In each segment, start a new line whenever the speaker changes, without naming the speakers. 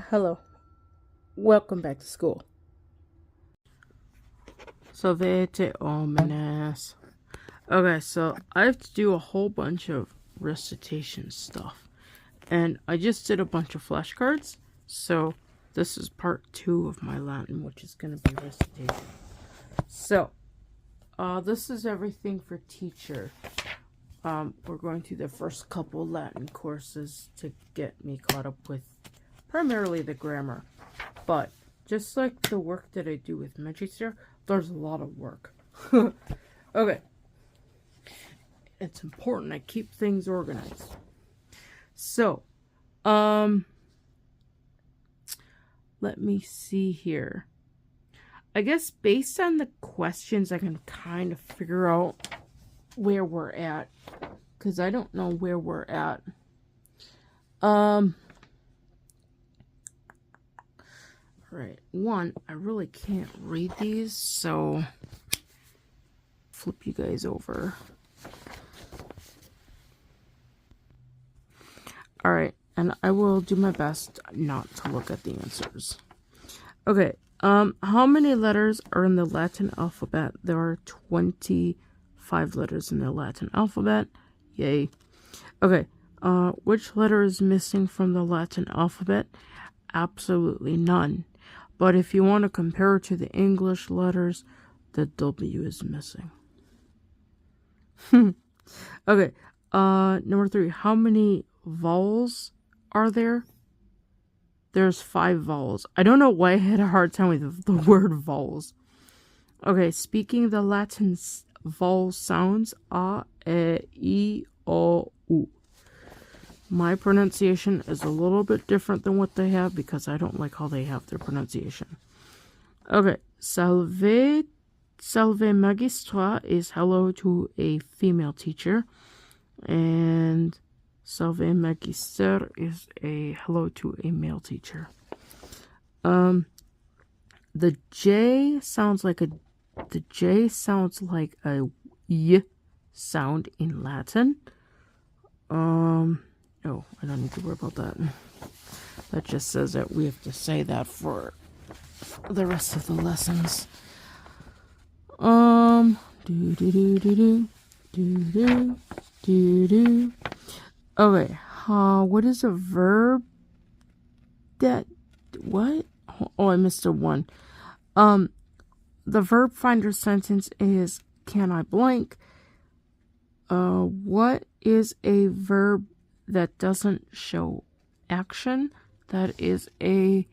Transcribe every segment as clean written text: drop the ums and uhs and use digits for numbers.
Hello, welcome back to school. Sovete omenes. Okay, so I have to do a whole bunch of recitation stuff. And I just did a bunch of flashcards. So this is part 2 of my Latin, which is going to be recitation. So, this is everything for teacher. We're going through the first couple Latin courses to get me caught up with primarily the grammar. But just like the work that I do with Magister, there's a lot of work. Okay. It's important I keep things organized. So, let me see here. I guess based on the questions, I can kind of figure out where we're at, because I don't know where we're at. Right, one, I really can't read these, so flip you guys over. Alright, and I will do my best not to look at the answers. Okay, how many letters are in the Latin alphabet? There are 25 letters in the Latin alphabet. Yay. Okay, which letter is missing from the Latin alphabet? Absolutely none. But if you want to compare it to the English letters, the W is missing. Okay, number 3. How many vowels are there? There's 5 vowels. I don't know why I had a hard time with the word vowels. Okay, speaking the Latin vowel sounds, a, e, o, u. My pronunciation is a little bit different than what they have because I don't like how they have their pronunciation. Okay, salve magistra is hello to a female teacher, and salve magister is a hello to a male teacher. The J sounds like a y sound in Latin. Oh, I don't need to worry about that. That just says that we have to say that for the rest of the lessons. Okay, what is a verb that, what? Oh, I missed a one. The verb finder sentence is, can I blank? What is a verb that doesn't show action? That is a,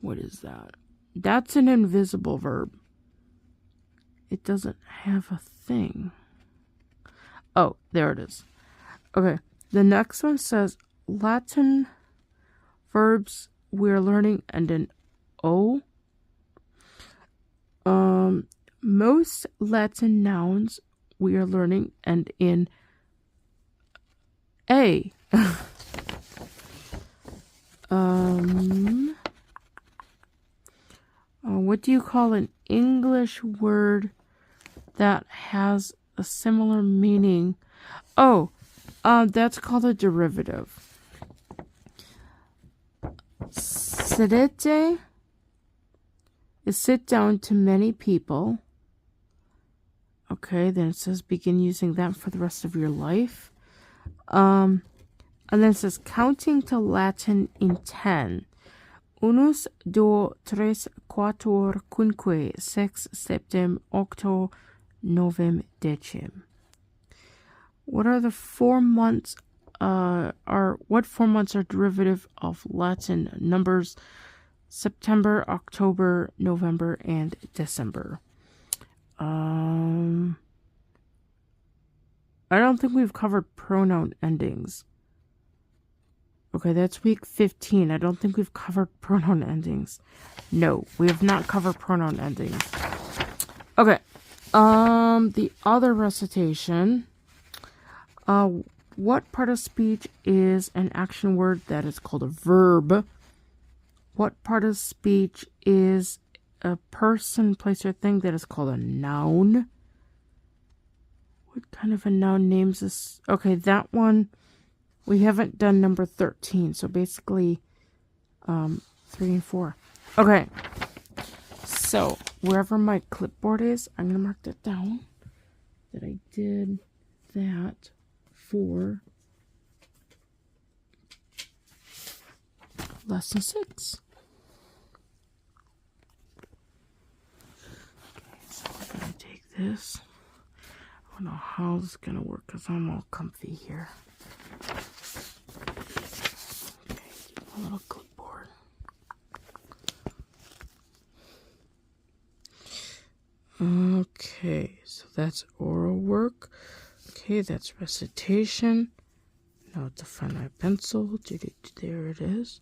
what is that? That's an invisible verb. It doesn't have a thing. Oh, there it is. Okay, the next one says Latin verbs we're learning end in O. Most Latin nouns we are learning end in A. What do you call an English word that has a similar meaning? Oh, that's called a derivative. Sedete is sit down to many people. Okay, then it says begin using that for the rest of your life. And then it says counting to Latin in 10. Unus, do, tres, quator, quinque, sex, septem, octo, novem, decem. What are the 4 months? What 4 months are derivative of Latin numbers? September, October, November, and December. I don't think we've covered pronoun endings. Okay, that's week 15. I don't think we've covered pronoun endings. No, we have not covered pronoun endings. Okay. The other recitation. What part of speech is an action word that is called a verb? What part of speech is a person, place, or thing that is called a noun? What kind of a noun names this? Okay, that one, we haven't done number 13. So basically, 3 and 4. Okay. So, wherever my clipboard is, I'm going to mark that down. That I did that for lesson 6. Okay, so I'm going to take this. I don't know how this is going to work because I'm all comfy here. Okay, get my little clipboard. Okay, so that's oral work. Okay, that's recitation. Now to find my pencil. There it is.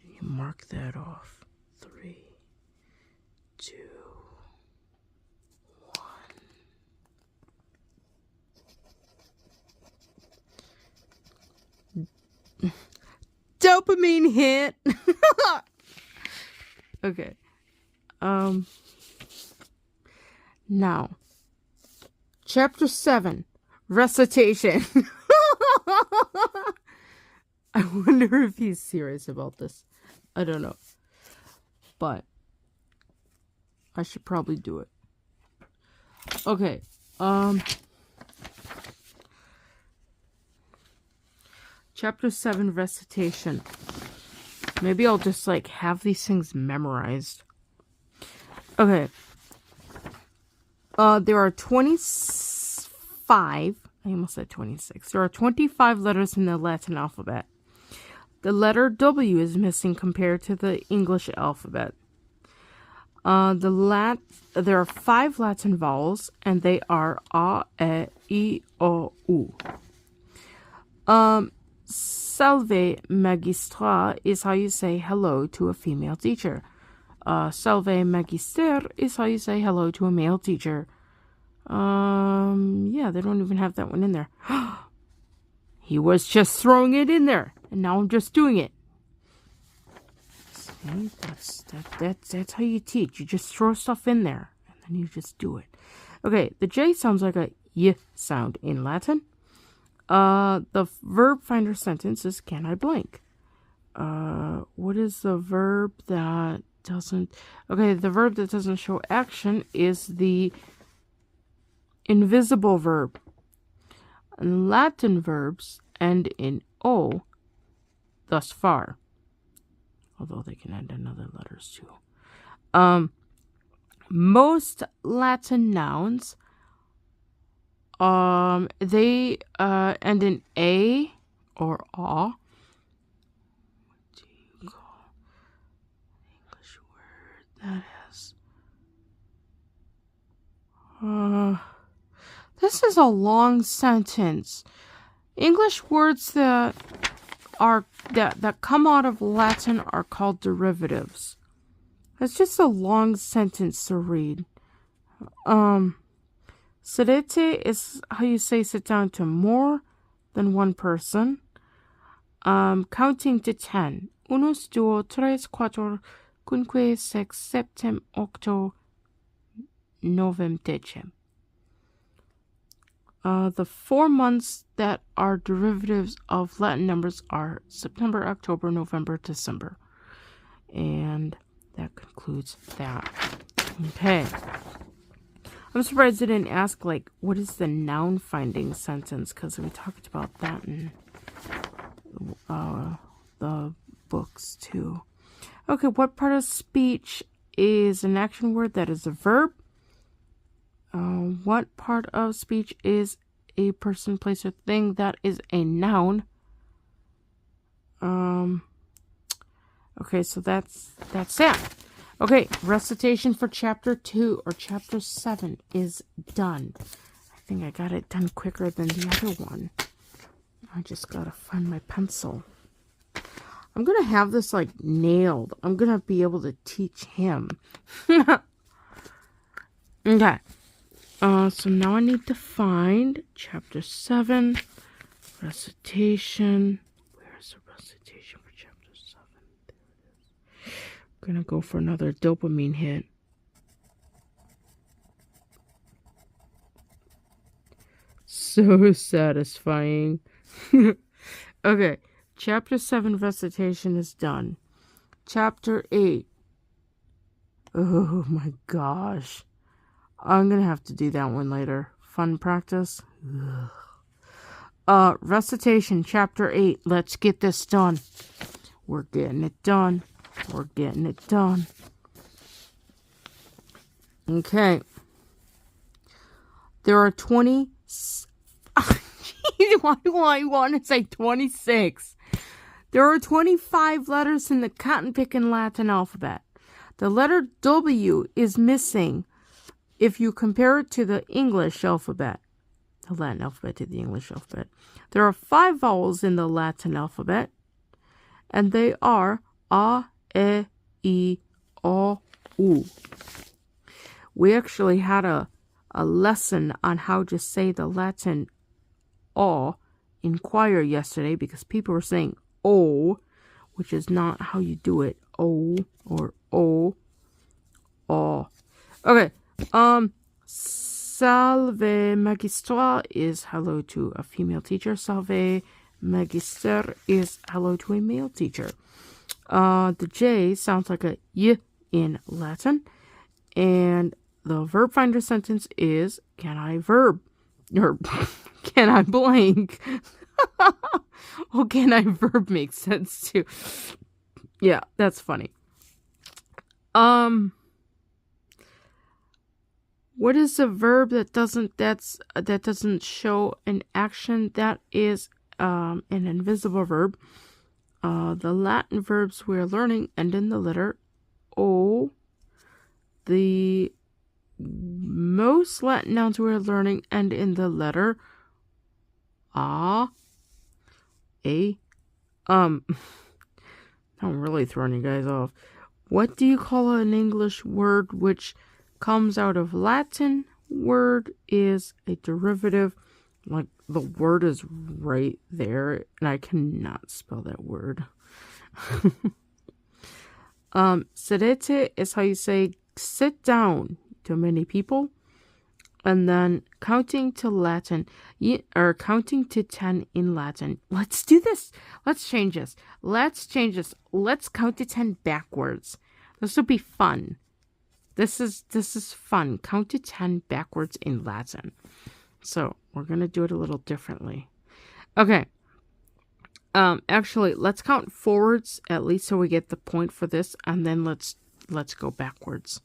And you mark that off. 3, 2, 1. Dopamine hit. Okay. Now, chapter 7, recitation. I wonder if he's serious about this. I don't know. But I should probably do it. Okay. Chapter 7, recitation. Maybe I'll just like have these things memorized. Okay. There are 25, I almost said 26. There are 25 letters in the Latin alphabet. The letter W is missing compared to the English alphabet. There are 5 Latin vowels, and they are A, E, I, O, U. Salve magistra is how you say hello to a female teacher. Salve magister is how you say hello to a male teacher. Yeah, they don't even have that one in there. He was just throwing it in there, and now I'm just doing it. See, that's how you teach. You just throw stuff in there, and then you just do it. Okay, the J sounds like a Y sound in Latin. The verb finder sentence is can I blank? What is the verb that doesn't... Okay, the verb that doesn't show action is the invisible verb. And Latin verbs end in O thus far. Although they can end in other letters too. Most Latin nouns, they end in A or A. What do you call an English word that has... This is a long sentence. English words that come out of Latin are called derivatives. It's just a long sentence to read. Sedete is how you say sit down to more than one person. Counting to 10. Unus, duo, tres, cuatro, quinque, sex, septem, octo, novem, decem. The 4 months that are derivatives of Latin numbers are September, October, November, December. And that concludes that. Okay. I'm surprised I didn't ask, like, what is the noun finding sentence? Because we talked about that in the books, too. Okay, what part of speech is an action word that is a verb? What part of speech is a person, place, or thing that is a noun? Okay, so that's that. Okay, recitation for chapter 2 or chapter 7 is done. I think I got it done quicker than the other one. I just gotta find my pencil. I'm gonna have this like nailed. I'm gonna be able to teach him. Okay. So now I need to find chapter 7, recitation. Where's the recitation for chapter 7? There it is. I'm gonna go for another dopamine hit. So satisfying. Okay, chapter 7 recitation is done. chapter 8. Oh my gosh. I'm gonna have to do that one later. Fun practice. Recitation, chapter 8. Let's get this done. We're getting it done. We're getting it done. Okay. There are 20... Why do I want to say 26? There are 25 letters in the cotton-picking Latin alphabet. The letter W is missing if you compare it to the English alphabet. The Latin alphabet to the English alphabet. There are 5 vowels in the Latin alphabet, and they are A, E, I, O, U. We actually had a lesson on how to say the Latin O in choir yesterday because people were saying O, which is not how you do it. O or O. O. Okay. Salve magistra is hello to a female teacher. Salve magister is hello to a male teacher. The J sounds like a Y in Latin. And the verb finder sentence is, can I verb? Or can I blank? Oh, can I verb makes sense too. Yeah, that's funny. What is a verb that doesn't show an action? That is an invisible verb. The Latin verbs we're learning end in the letter O. The most Latin nouns we're learning end in the letter A. I'm really throwing you guys off. What do you call an English word which comes out of Latin? Word is a derivative. Like, the word is right there, and I cannot spell that word. Sedete is how you say sit down to many people. And then counting to Latin, or counting to 10 in Latin. Let's do this. Let's change this. Let's count to 10 backwards. This will be fun. This is fun. Count to 10 backwards in Latin. So we're gonna do it a little differently. Okay. Actually, let's count forwards at least so we get the point for this, and then let's go backwards.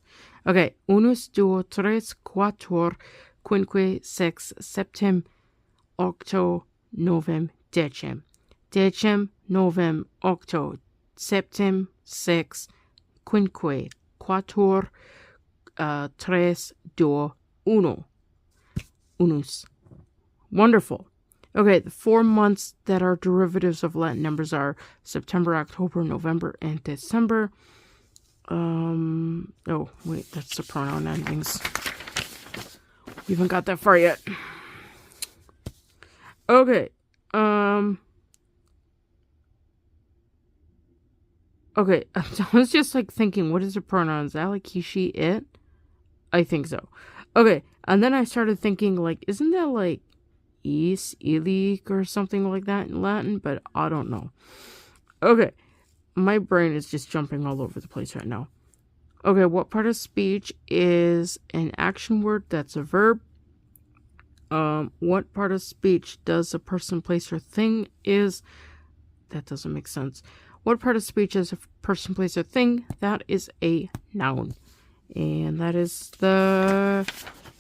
Okay, 1, 2, 3, 4, 5, 6, 7, 8, 9, 10. 10, 9, 8, 7, 6, 5, 4, 3, 2, 1. Unus. Wonderful. Okay, the 4 months that are derivatives of Latin numbers are September, October, November, and December. Oh, wait, that's the pronoun endings. We haven't got that far yet. Okay, okay, I was just, like, thinking, what is the pronoun? Is that, like, he, she, it? I think so. Okay, and then I started thinking, like, isn't that, like, is, ilik, or something like that in Latin? But I don't know. Okay. My brain is just jumping all over the place right now. Okay, what part of speech is an action word that's a verb? What part of speech does a person, place, or thing is? That doesn't make sense. What part of speech is a person, place, or thing? That is a noun. And that is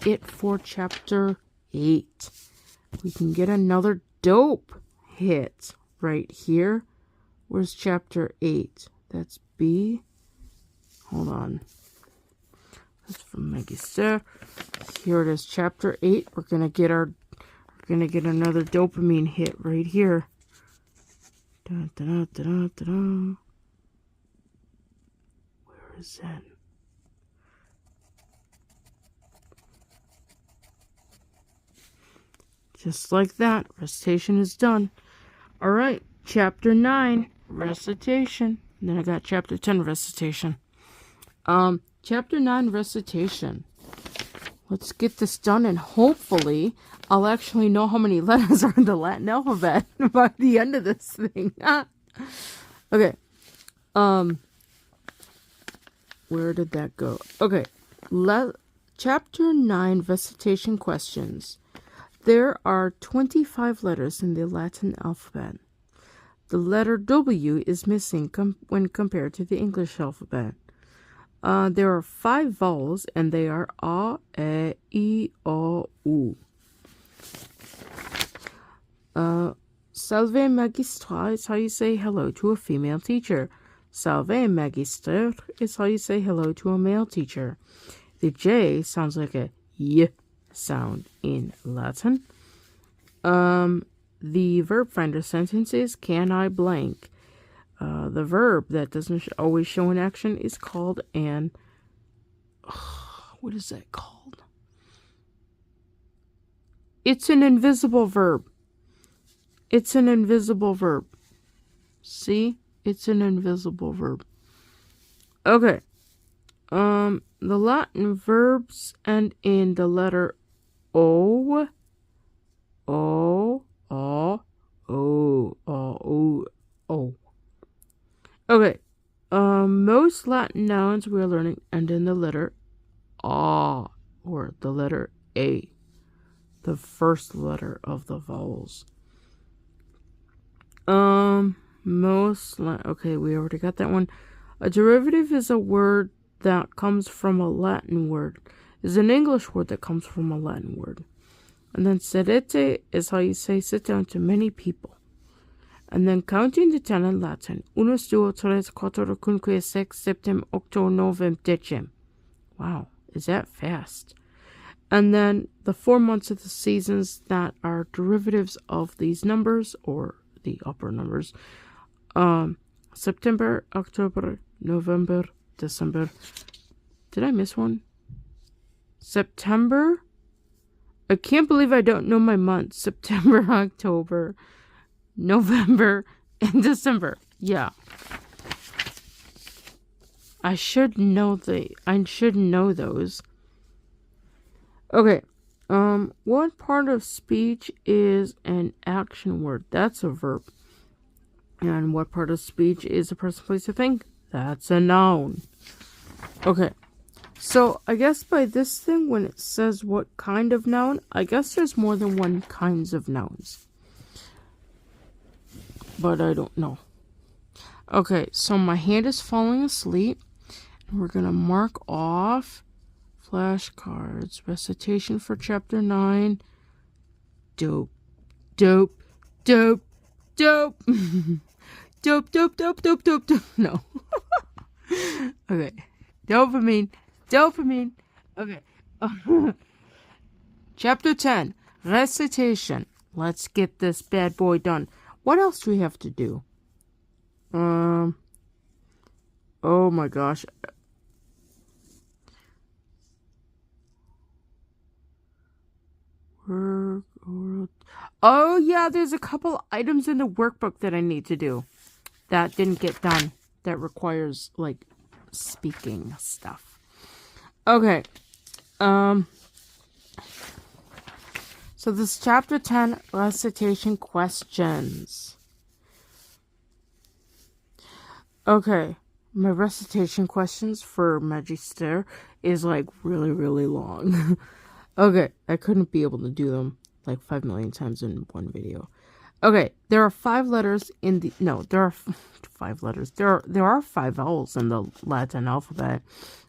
it for chapter 8. We can get another dope hit right here. Where's chapter 8? That's B. Hold on. That's from Magister. Here it is, chapter 8. We're gonna get another dopamine hit right here. Da, da, da, da, da, da. Where is that? Just like that, recitation is done. All right, chapter 9. Recitation. And then I got chapter 10 recitation. Chapter 9 recitation. Let's get this done, and hopefully I'll actually know how many letters are in the Latin alphabet by the end of this thing. Okay. Where did that go? Okay. Chapter 9, Recitation Questions. There are 25 letters in the Latin alphabet. The letter W is missing when compared to the English alphabet. There are 5 vowels, and they are A, E, I, O, U. Salve magistra is how you say hello to a female teacher. Salve magister is how you say hello to a male teacher. The J sounds like a Y sound in Latin. The verb finder sentence is can I blank. The verb that doesn't always show in action is called an... what is that called? It's an invisible verb. It's an invisible verb. See? It's an invisible verb. Okay. The Latin verbs end in the letter O. O. O. O. O. O. Okay. Most Latin nouns we're learning end in the letter A or the letter A, the first letter of the vowels. Okay, we already got that one. A derivative is a word that comes from a Latin word. Is an English word that comes from a Latin word. And then sedete is how you say sit down to many people. And then counting to 10 in Latin. 1, 2, 3, 4, 5, 6, 7, 8, 9, 10. Wow, is that fast? And then the 4 months of the seasons that are derivatives of these numbers, or the upper numbers. September, October, November, December. Did I miss one? September? I can't believe I don't know my months. September, October, November, and December. Yeah. I should know those. Okay. What part of speech is an action word? That's a verb. And what part of speech is a person, place, or thing? That's a noun. Okay. So, I guess by this thing, when it says what kind of noun, I guess there's more than one kinds of nouns. But I don't know. Okay, so my hand is falling asleep. And we're going to mark off flashcards. Recitation for chapter 9. Dope. Dope. Dope. Dope. Dope, dope, dope, dope, dope, dope. No. Okay. Dopamine. Dopamine. Okay. Chapter 10. Recitation. Let's get this bad boy done. What else do we have to do? Oh my gosh. Oh yeah, there's a couple items in the workbook that I need to do that didn't get done. That requires like speaking stuff. Okay. So this is chapter 10, recitation questions. Okay, my recitation questions for Magister is like really, really long. Okay, I couldn't be able to do them like 5 million times in one video. Okay, there are 5 letters in the... No, there are 5 letters. There are 5 vowels in the Latin alphabet.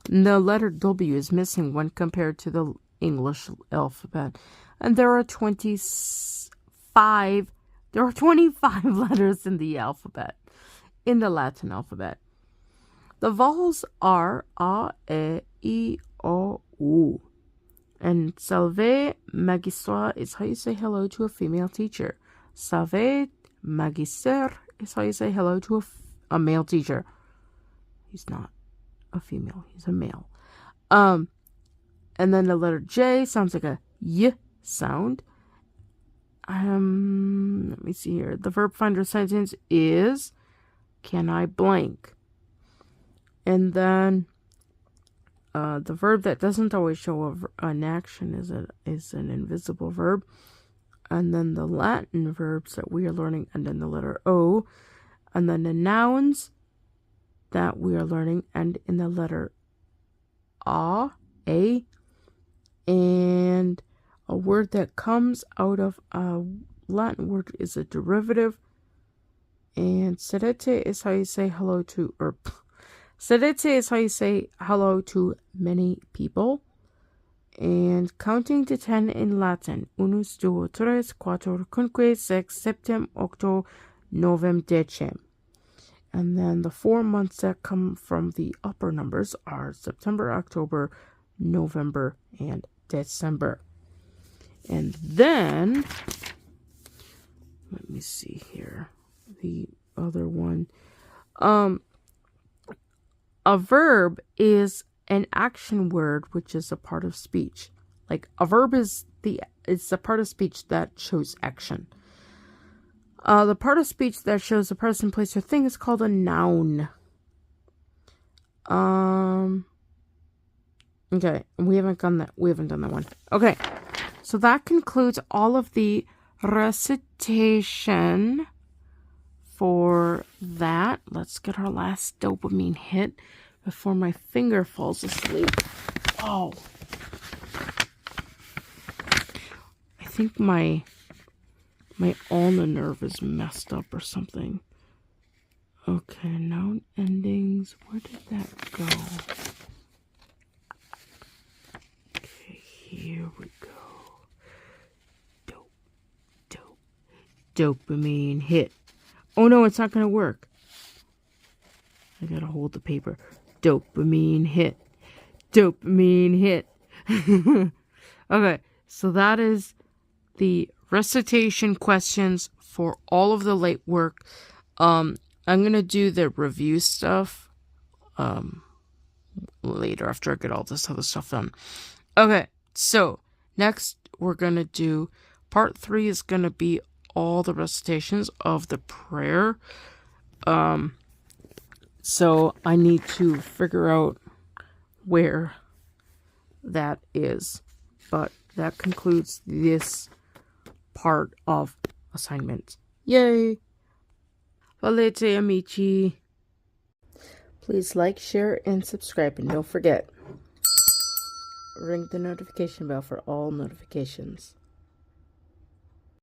And the letter W is missing when compared to the English alphabet. And there are 25 letters in the alphabet, in the Latin alphabet. The vowels are A, E, I, O, U. And salve magistra is how you say hello to a female teacher. Salve magister is how you say hello to a male teacher. He's not a female, he's a male. And then the letter J sounds like a Y sound. Let me see here. The verb finder sentence is can I blank? And then the verb that doesn't always show an action is an invisible verb. And then the Latin verbs that we are learning end in the letter O. And then the nouns that we are learning end in the letter a, and a word that comes out of a Latin word is a derivative. And sedete is how you say hello to, sedete is how you say hello to many people. And counting to 10 in Latin. Unus, duo, tres, quator, quinque, sex, septem, octo, novem, decem. And then the 4 months that come from the upper numbers are September, October, November, and December. And then, let me see here, the other one. A verb is an action word which is a part of speech. Like a verb is it's a part of speech that shows action. The part of speech that shows a person, place, or thing is called a noun. Okay, we haven't done that. We haven't done that one. Okay, so that concludes all of the recitation for that. Let's get our last dopamine hit before my finger falls asleep. Oh, I think my ulnar nerve is messed up or something. Okay, noun endings. Where did that go? Okay, here we go. Dopamine hit. Oh no, it's not gonna work. I gotta hold the paper. Dopamine hit. Dopamine hit. Okay, so that is the recitation questions for all of the late work. I'm gonna do the review stuff later after I get all this other stuff done. Okay, so next we're gonna do part 3 is gonna be all the recitations of the prayer. So I need to figure out where that is. But that concludes this part of assignments. Yay! Valete amici. Please like, share, and subscribe. And don't forget, ring the notification bell for all notifications.